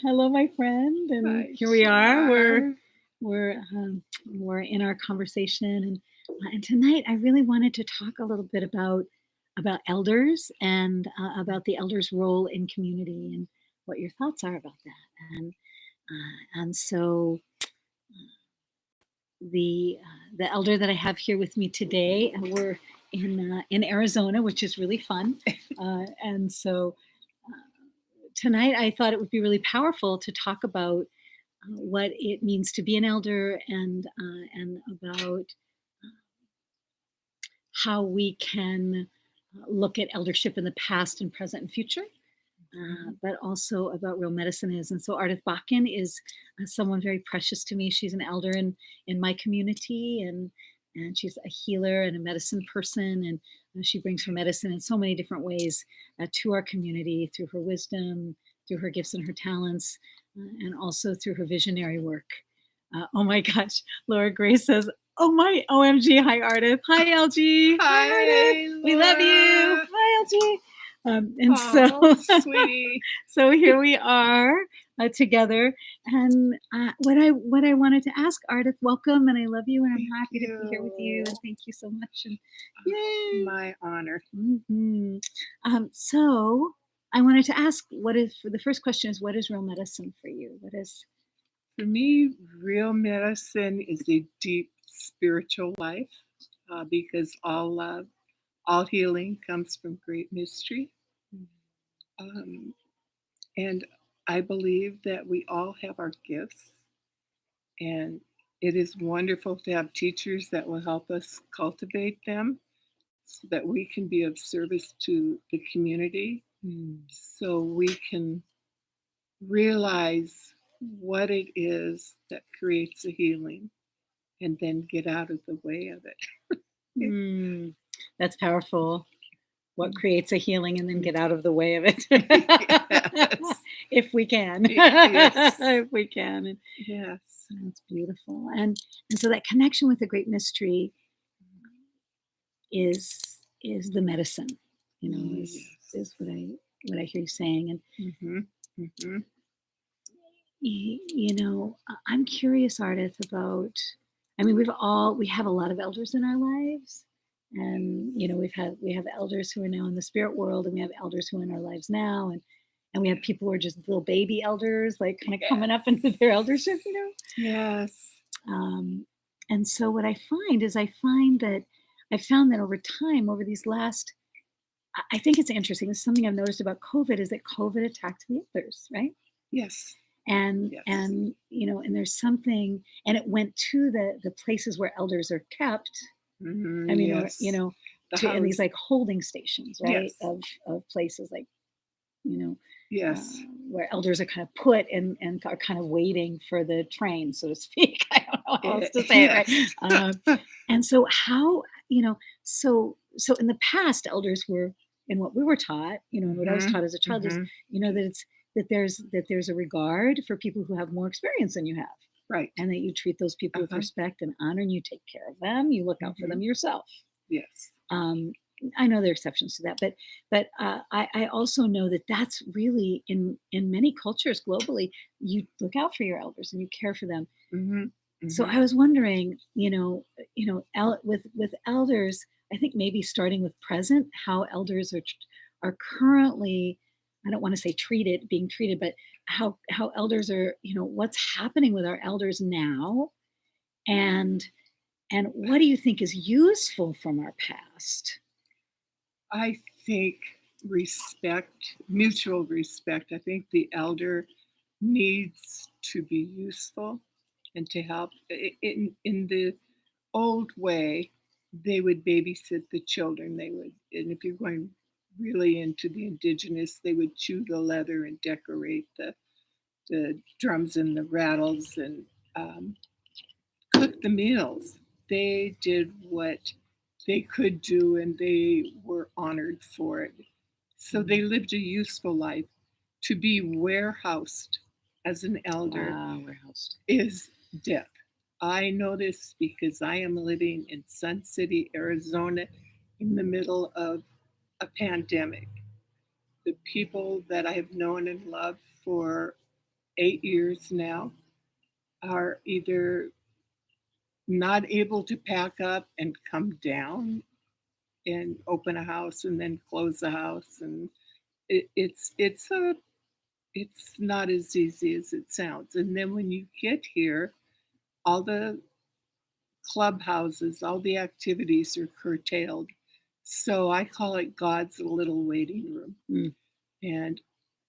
Hello, my friend. And Hi, here we are. Char. We're in our conversation, and tonight I really wanted to talk a little bit about elders and about the elders' role in community and what your thoughts are about that. And so the elder that I have here with me today, we're in Arizona, which is really fun, and so. Tonight, I thought it would be really powerful to talk about what it means to be an elder and about how we can look at eldership in the past and present and future, but also about real medicine is. And so Ardith Bakken is someone very precious to me. She's an elder in my community, and she's a healer and a medicine person, and she brings her medicine in so many different ways to our community through her wisdom, through her gifts and her talents, and also through her visionary work. Oh my gosh, Laura Grace says, "Oh my OMG, hi Ardith, hi LG, Hi, Ardith, we love you, Laura. hi LG." Sweetie. So here we are together. And what I wanted to ask Ardith, welcome, and I love you, and I'm happy to be here with you. And thank you so much. And yay, my honor. Mm-hmm. So I wanted to ask, the first question is, what is real medicine for you? What is For me, real medicine is a deep spiritual life because all love, all healing comes from great mystery. And I believe that we all have our gifts, and it is wonderful to have teachers that will help us cultivate them so that we can be of service to the community, so we can realize what it is that creates a healing and then get out of the way of it. That's powerful. What creates a healing and then get out of the way of it. Yes. If we can. Yes. If we can. And yes. That's beautiful. And so that connection with the great mystery is the medicine, is what I hear you saying. And I'm curious, Ardith, about, I mean, we have a lot of elders in our lives. And we have elders who are now in the spirit world, and we have elders who are in our lives now, and we have people who are just little baby elders, like kind of coming up into their eldership, Yes. And so what I find that I've found that over time, over these last, I think it's interesting. It's something I've noticed about COVID is that COVID attacked the elders, right? Yes. And there's something, and it went to the places where elders are kept. I mean, yes. in these like holding stations, right? Yes. Of places like, yes, where elders are kind of put and are kind of waiting for the train, so to speak. I don't know how else to say it, right? And so how, so in the past, elders were, in what we were taught, and what I was taught as a child is, that there's a regard for people who have more experience than you have. Right. And that you treat those people with respect and honor, and you take care of them. You look out for them yourself. Yes. I know there are exceptions to that, but I also know that that's really in many cultures globally. You look out for your elders and you care for them. So I was wondering, with elders, I think maybe starting with present, how elders are currently, I don't want to say being treated, but how elders are, what's happening with our elders now, and what do you think is useful from our past? I think respect, mutual respect. I think the elder needs to be useful and to help. In the old way, they would babysit the children. They would, and if you're going really into the indigenous, they would chew the leather and decorate the drums and the rattles and cook the meals. They did what they could do, and they were honored for it. So they lived a useful life. To be warehoused as an elder is death. I know this because I am living in Sun City, Arizona, in the middle of a pandemic. The people that I have known and loved for 8 years now, are either not able to pack up and come down and open a house and then close the house, and it's not as easy as it sounds. And then when you get here, all the clubhouses, all the activities are curtailed. So I call it God's little waiting room. Mm. And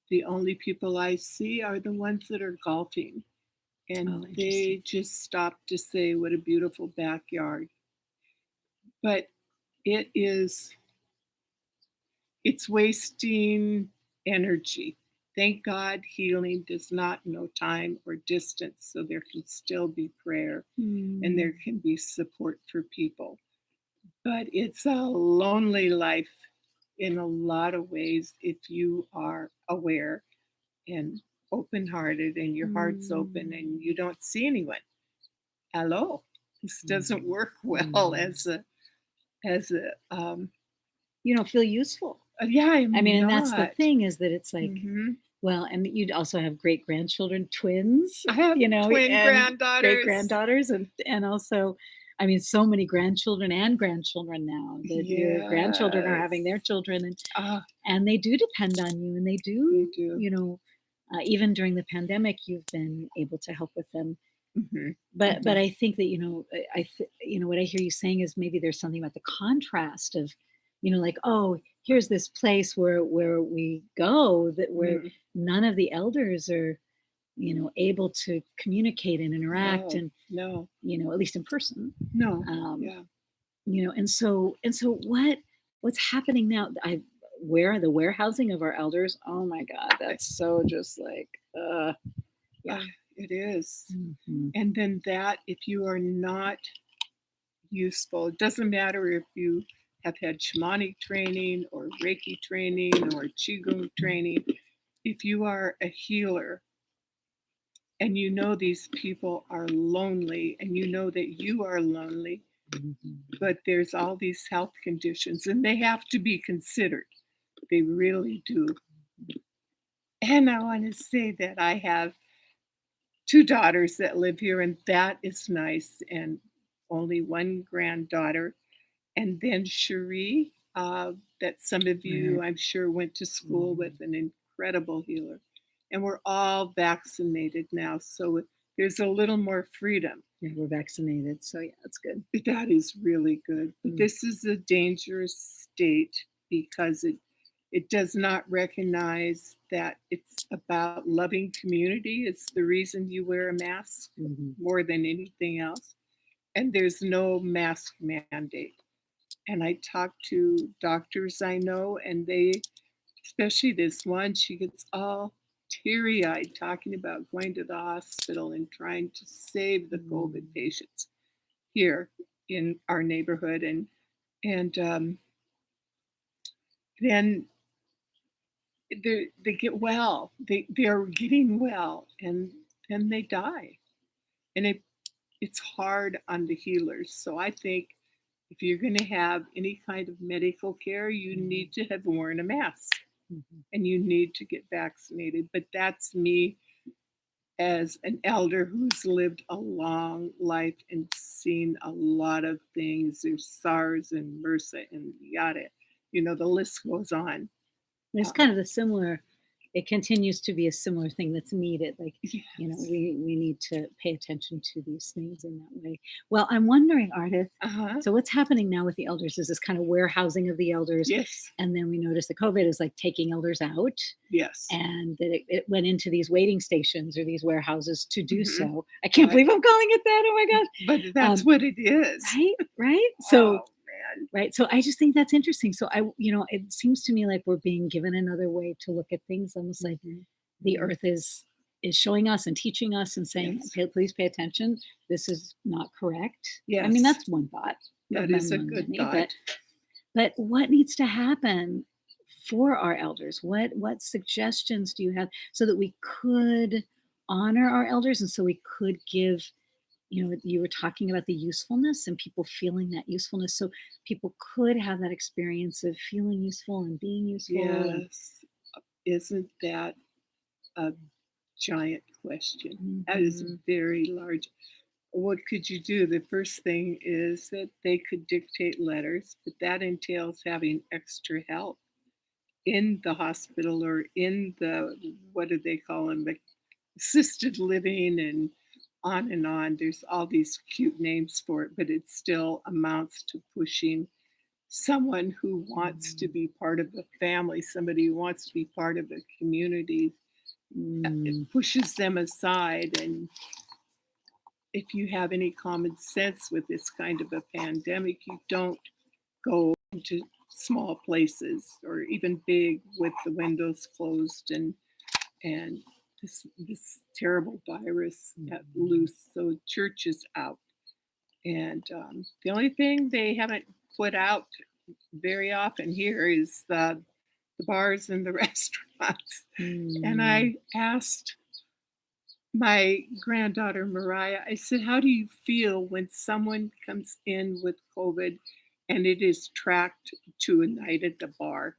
the only people I see are the ones that are golfing. And Oh, interesting. they just stop to say what a beautiful backyard. But it is it's wasting energy. Thank God healing does not know time or distance, so there can still be prayer and there Mm. can be support for people. But it's a lonely life in a lot of ways if you are aware and open hearted and your heart's open and Mm. you don't see anyone. Hello. This doesn't Mm. work well Mm. as a You don't feel useful. yeah, I I'm mean, and that's the not. thing is that it's like, Hmm. well, and you'd also have great grandchildren, twins, I have twin and great granddaughters. granddaughters, and also, I mean, so many grandchildren and grandchildren now that your grandchildren are having Yes. their children, Ah, and they do depend on you, and they they do, do. even during the pandemic, you've been able to help with them. Hmm. But Hmm. I think that, what I hear you saying is maybe there's something about the contrast of, like, oh, here's this place where we go that where Hmm. none of the elders are, able to communicate and interact No, and, no, at least in person. no. Um, Yeah. and so what's happening now? Where the warehousing of our elders, oh my God, I, that's so just like, yeah. it is. Mhm. And then that, if you are not useful, it doesn't matter if you have had shamanic training or Reiki training or Qigong training, if you are a healer and you know these people are lonely and you know that you are lonely, Mhm. but there's all these health conditions and they have to be considered. They really do. And I want to say that I have two daughters that live here, and that is nice, and only one granddaughter. And then Cherie, that some of you, Right. I'm sure, went to school with, Mhm. an incredible healer. And we're all vaccinated now, so there's a little more freedom. Yeah, we're vaccinated, so yeah, that's good. That is really good. But Mm. this is a dangerous state because it does not recognize that it's about loving community. It's the reason you wear a mask Mhm. more than anything else. And there's no mask mandate. And I talk to doctors I know, and they, especially this one, she gets all teary eyed talking about going to the hospital and trying to save the COVID Mm. patients here in our neighborhood. And then they get well. They're getting well, and then they die. And it's hard on the healers. So I think if you're going to have any kind of medical care, you Mhm. need to have worn a mask Mhm. and you need to get vaccinated. But that's me as an elder who's lived a long life and seen a lot of things. There's SARS and MRSA and yada. The list goes on. It's Um, kind of a similar it continues to be a similar thing that's needed, like, yes. we need to pay attention to these things in that way. Well, I'm wondering, Ardith, Uh huh. so what's happening now with the elders is this kind of warehousing of the elders, Yes. and then we notice that COVID is, like, taking elders out, Yes. and that it went into these waiting stations or these warehouses to do Hmm. so. I can't believe I'm calling it that, oh my But gosh. that's what it is. Right, right? So Oh man. right, so I just think that's interesting. So it seems to me like we're being given another way to look at things, almost like Hmm. the Hmm. earth is showing us and teaching us and saying, Yes. Please pay attention. This is not correct." I mean, Yes. that's one thought That is a among good many, but thought. what needs to happen for our elders? What suggestions do you have so that we could honor our elders and so we could give, you were talking about the usefulness and people feeling that usefulness, so people could have that experience of feeling useful and being useful and Yes. Isn't that a giant question. That is Mhm. very large. What could you do? The first thing is that they could dictate letters, but that entails having extra help in the hospital or in the, what do they call them, the assisted living, and on and on. There's all these cute names for it, but it still amounts to pushing someone who wants to be part of the family, somebody who wants to be part of the community. It Mm. pushes them aside. And if you have any common sense with this kind of a pandemic, you don't go into small places or even big with the windows closed and this terrible virus at loose. So church is out, and the only thing they haven't put out very often here is the bars and the restaurants. And Mm. I asked my granddaughter Mariah, I said, "How do you feel when someone comes in with COVID and it is tracked to a night at the bar?"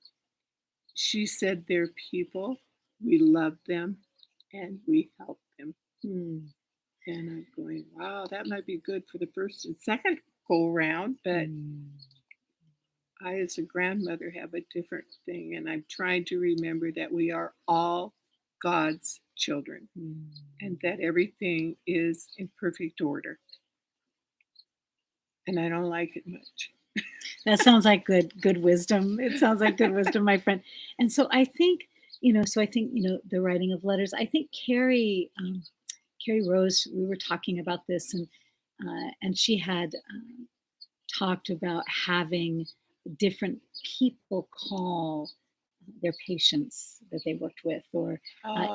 She said, "They're people. We love them and we help them." Mm. And I'm going, wow, that might be good for the first and second go round, but Mm. I, as a grandmother, have a different thing. And I'm trying to remember that we are all God's children Mm. and that everything is in perfect order. And I don't like it much. That sounds like good wisdom. It sounds like good wisdom, my friend. And so I think, the writing of letters. I think Carrie Rose. We were talking about this, and she had talked about having different people call their patients that they worked with, or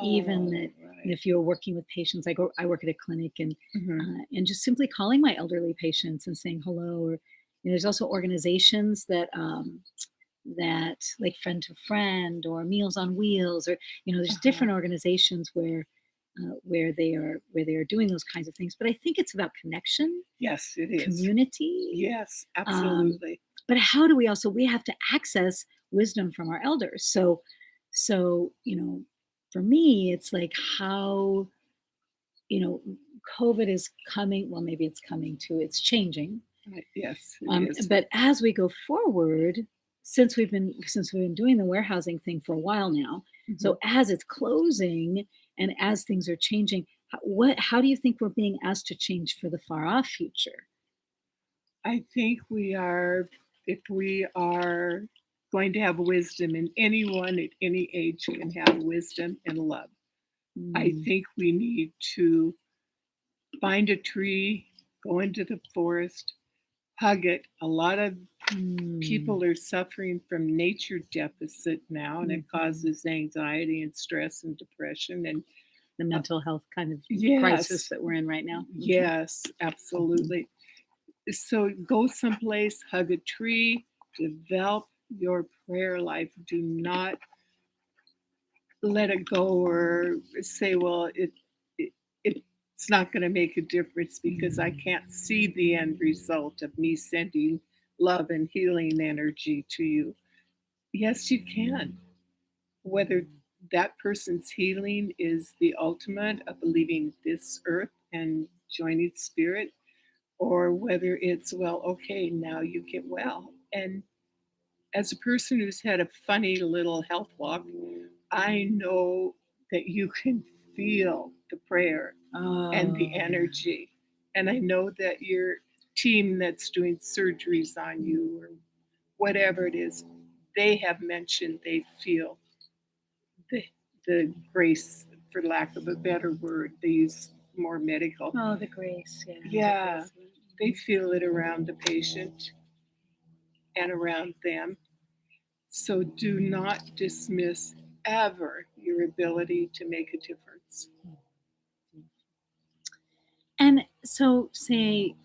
even Oh, that right. if you're working with patients, I work at a clinic, Hmm. and just simply calling my elderly patients and saying hello. Or there's also organizations that like Friend to Friend or Meals on Wheels, or there's Uh-huh. different organizations where they are doing those kinds of things. But I think it's about connection, Yes, it is. community. Yes, Um, absolutely. but how do we have to access wisdom from our elders. So for me, it's like how, you know, COVID is coming. Well, maybe it's coming to, it's changing. Right. Yes, it is. But as we go forward, since we've been doing the warehousing thing for a while now, Mhm. so as it's closing and as things are changing, how do you think we're being asked to change for the far off future? I think we are, if we are going to have wisdom, and anyone at any age can have wisdom and love, I Mm, think we need to find a tree, go into the forest, hug it. A lot of mm, people are suffering from nature deficit now, and it mhm. causes anxiety and stress and depression. And The uh, mental health kind of crisis yes, that we're in right now. yes, Mhm. absolutely. So go someplace, hug a tree, develop your prayer life. Do not let it go or say, well, it's not going to make a difference because I can't see the end result of me sending love and healing energy to you. Yes, you can. Whether Mm. that person's healing is the ultimate of leaving this earth and joining spirit, or whether it's, well, okay, now you get well. And as a person who's had a funny little health walk, I know that you can feel the prayer and the Oh, yeah. energy. And I know that your team that's doing surgeries on you or whatever it is, they have mentioned they feel the, the grace, for lack of a better word. They use more medical. Oh, the grace, yeah, the Yeah, grace. they feel it around the patient and around them. So do not dismiss ever your ability to make a difference. Mhm. And so, say,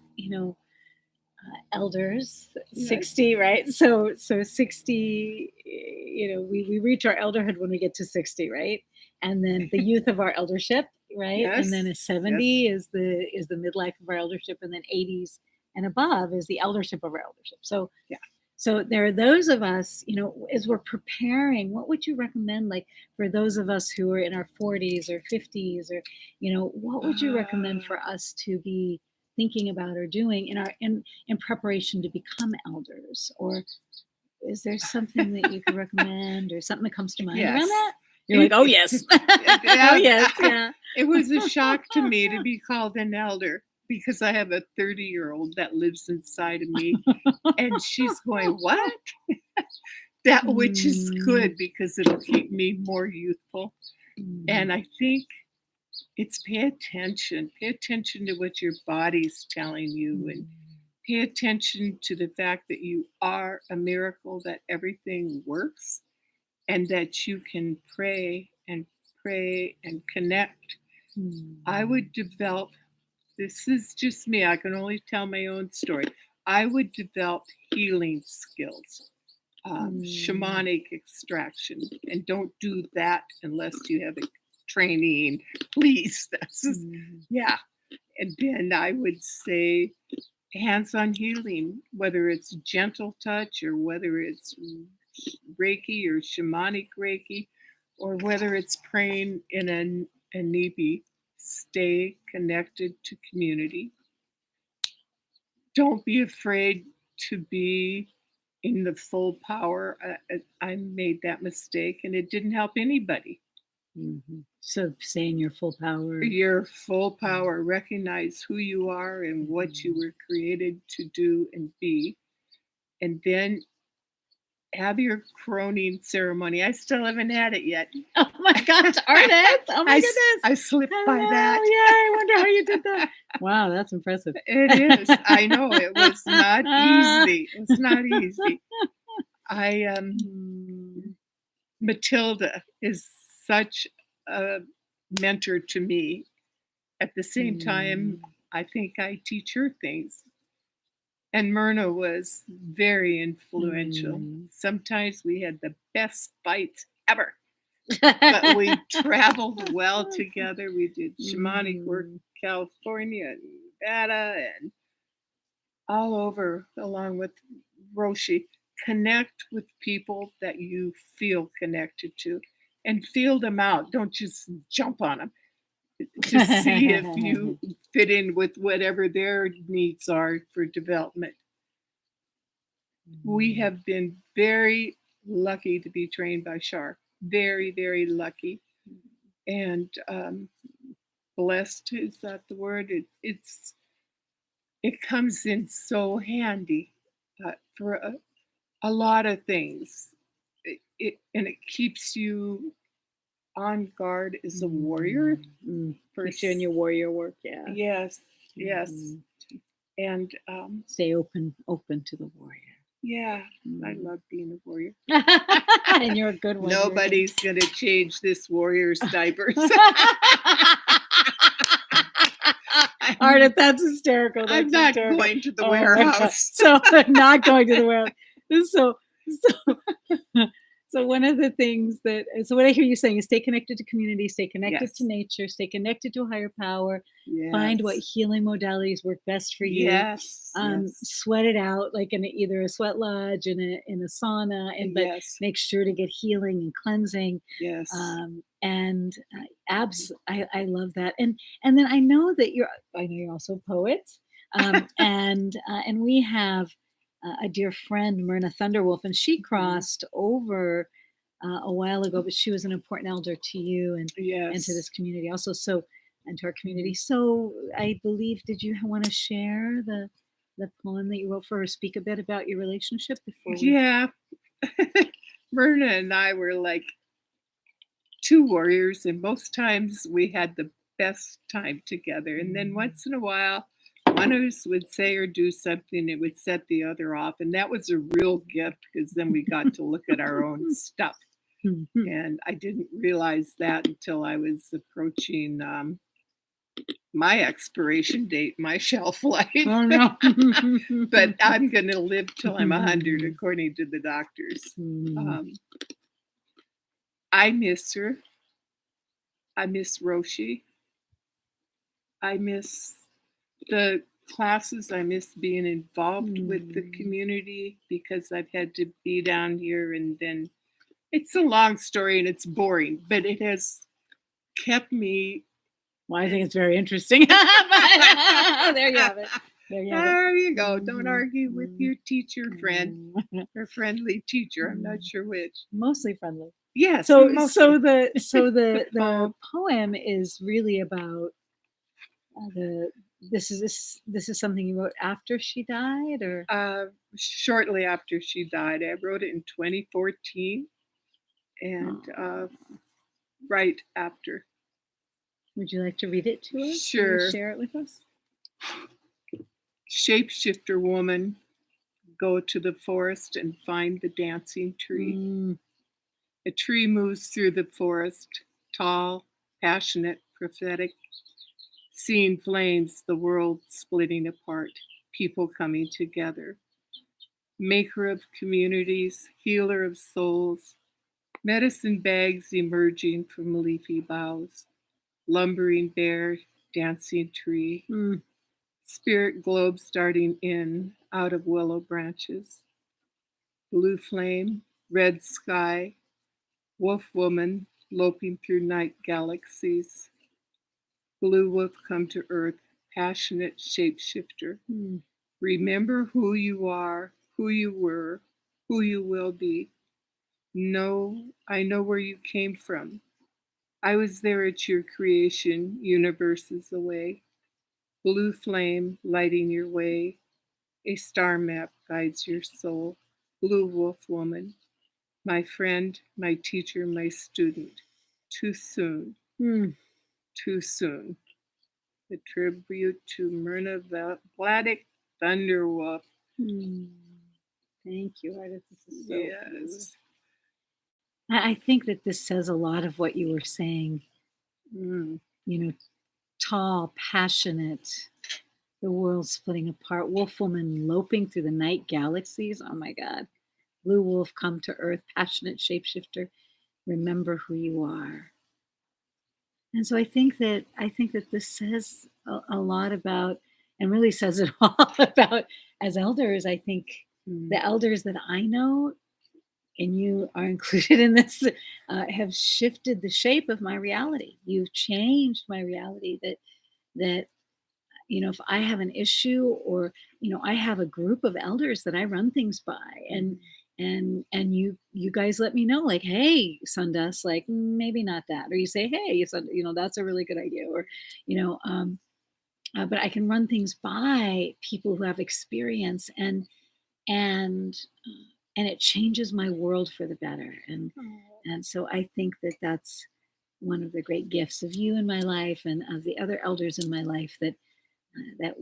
elders, Yes. 60, right? So 60, we reach our elderhood when we get to 60, right? And then the youth of our eldership, right? And then Yes. a Yes. 70 is the midlife of our eldership, and then 80s and above is the eldership of our eldership. So Yeah. So there are those of us, as we're preparing, what would you recommend, like for those of us who are in our 40s or 50s, or, what would you recommend Ah, for us to be thinking about or doing in preparation to become elders? Or is there something that you could recommend or something that comes to mind around yes. that? You're like, oh It, yes. Oh yeah, yes, yeah. it was a shock to me to be called an elder because I have a 30-year-old that lives inside of me, and she's going, "What?" That which is Mm, good because it'll keep me more youthful. mm, And I think it's pay attention. Pay attention to what your body's telling you, and mm, pay attention to the fact that you are a miracle, that everything works, and that you can pray and connect. I mm, would develop, this is just me, I can only tell my own story. I would develop healing skills, mm, shamanic extraction, and don't do that unless you have a training, please. That's just, mm. yeah. And then I would say hands on healing, whether it's gentle touch or whether it's Reiki or shamanic Reiki, or whether it's praying in a nibi, stay connected to community. Don't be afraid to be in the full power. I made that mistake and it didn't help anybody. So stay in your full power. Your full power, recognize who you are and what you Mhm. were created to do and be, and then have your croning ceremony. I still haven't had it yet. Oh my gosh, artist! Oh my goodness! I slipped by Hello! that. Yeah, I wonder how you did that. Wow, that's impressive. It is. I know it was not easy. It was not easy. I Mm, Matilda is such a mentor to me. At the same time, mm, I think I teach her things. And Myrna was very influential. mm. Sometimes we had the best fights ever, but we traveled well together. We did shamanic work Mhm. in California and Nevada and all over, along with Roshi. Connect with people that you feel connected to and feel them out. Don't just jump on them to see if you fit in with whatever their needs are for development. We Mm, have been very lucky to be trained by Char. Very, very lucky. And blessed, is that the word? It comes in so handy for a lot of things. And it keeps you on guard as a warrior. Keeps you in your warrior work, yeah. Yes, yes. Mhm. And Stay open to the warrior. yeah, I Mm. love being a warrior. And you're a good one. You're a good Nobody's going to change this warrior's diapers. Artist, that's hysterical. I'm That's not hysterical. going to the Oh my God. warehouse. So not going to the warehouse. So so one of the things so what I hear you saying is stay connected to community, stay connected to Yes, nature, stay connected to a higher power, find what yes, healing modalities work best for you. yes, yes, Sweat it out like in either a sweat lodge, in a sauna, but yes, make sure to get healing and cleansing. yes. And I love that. And then I know you're also a poet. And we have a dear friend, Myrna Thunderwolf, and she Mhm. crossed over a while ago, but she was an important elder to you and to Yes. this community also. So, and to our community. Mhm. So, I believe, did you want to share the poem that you wrote for her? Speak a bit about your relationship before we. Yeah. Myrna and I were like two warriors, and most times we had the best time together. And then Mm. once in a while, one of us would say or do something, it would set the other off. And that was a real gift because then we got to look at our own stuff. And I didn't realize that until I was approaching my expiration date, my shelf life. Oh no. But I'm going to live till I'm 100, according to the doctors. Mm. Um, I miss her. I miss Roshi. I miss the classes. I miss being involved with the community because I've had to be down here, and then it's a long story and it's boring, but it has kept me. Well, I think it's very interesting. But there you have it. There you have it. There you go. Don't argue with Mhm. your teacher friend or friendly teacher. I'm not sure which. Mostly friendly. Yes. So mostly. the poem is really about this is something you wrote after she died, or Shortly after she died, I wrote it in 2014, and right after. would you like to read it to us? Will you Sure. share it with us? Shapeshifter woman, go to the forest and find the dancing tree. Mm. A tree moves through the forest, tall, passionate, prophetic, seeing flames, the world splitting apart, people coming together. Maker of communities, healer of souls, medicine bags emerging from leafy boughs, lumbering bear, dancing tree, spirit globe starting in, out of willow branches, blue flame, red sky, wolf woman loping through night galaxies, blue wolf come to earth, passionate shapeshifter. Remember who you are, who you were, who you will be. No, I know where you came from. I was there at your creation, universes away. Blue flame lighting your way. A star map guides your soul. Blue wolf woman, my friend, my teacher, my student. Too soon, too soon. A tribute to Myrna Vladik Thunderwolf. Thank you, Artist. This is so Yes. I think that this says a lot of what you were saying. You know, tall, passionate, the world splitting apart, wolf woman loping through the night galaxies. Oh my God. Blue wolf come to earth, passionate shapeshifter. Remember who you are. And so I think that this says a lot about, and really says it all about, as elders. I think the elders that I know, and you are included in this, have shifted the shape of my reality. You've changed my reality. That if I have an issue, or I have a group of elders that I run things by, and you guys let me know, like, hey, Sundust, like, maybe not that, or you say, hey, that's a really good idea, or but I can run things by people who have experience, and it changes my world for the better. And so I think that that's one of the great gifts of you in my life, and of the other elders in my life, that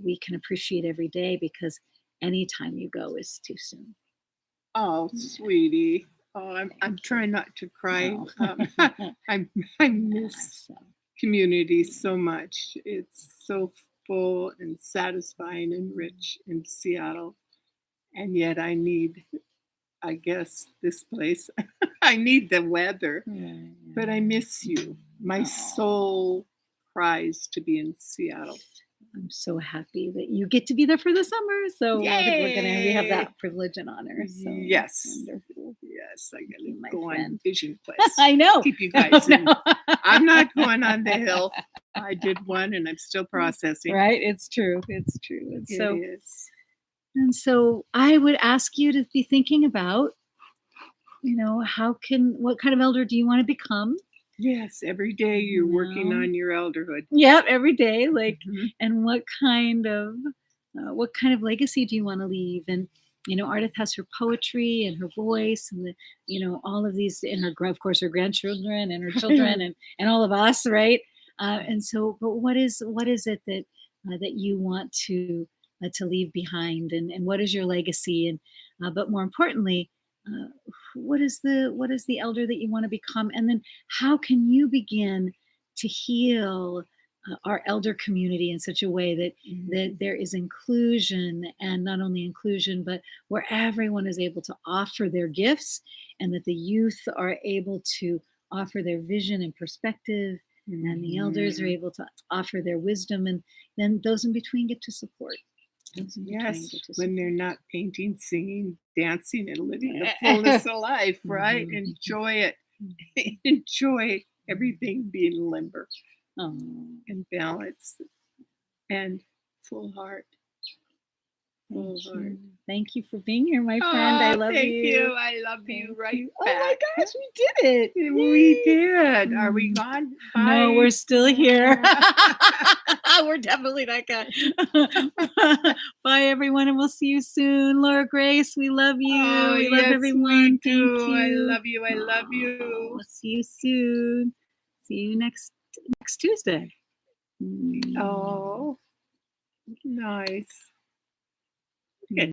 we can appreciate every day, because any time you go is too soon. Oh, sweetie. Oh, I'm trying not to cry. No. I miss community so much. It's so full and satisfying and rich in Seattle. And yet I need, I guess, this place. I need the weather. But I miss you. My soul cries to be in Seattle. I'm so happy that you get to be there for the summer. So we have that privilege and honor. So yes. Wonderful. Yes, I gotta my go friend. on Vision Quest. I know. Keep you guys in. I'm not going on the hill. I did one and I'm still processing. Right? It's true. It's true. And It so is. And so I would ask you to be thinking about, what kind of elder do you want to become? Yes, every day you're working on your elderhood. Yep, every day. Like, and what kind of legacy do you want to leave? And Ardith has her poetry and her voice, and all of these, and of course her grandchildren and her children, and all of us, right? And so, but what is it that you want to leave behind, and what is your legacy? And but more importantly, what is the elder that you want to become? And then how can you begin to heal our elder community in such a way that there is inclusion, and not only inclusion, but where everyone is able to offer their gifts, and that the youth are able to offer their vision and perspective, and the elders are able to offer their wisdom, and then those in between get to support. Those in between Yes, get to when see. they're not painting, singing, dancing, and living the fullness of life, right? Mhm. Enjoy it. Mhm. Enjoy everything being limber Oh, and balanced and full heart, full thank heart. you. Thank you for being here, my friend. I Oh, love thank you. you. I love you Thank right you. Oh my back. gosh, we did it. We Yay. did. Are we Mm. gone? No, Bye. we're still here. We're definitely not gone. Bye, everyone, and we'll see you soon. Laura Grace, we love you. Oh, We love yes, we everyone. Thank do. I you. love you. I love you. See you soon. See you next Tuesday. Mm. Oh, nice.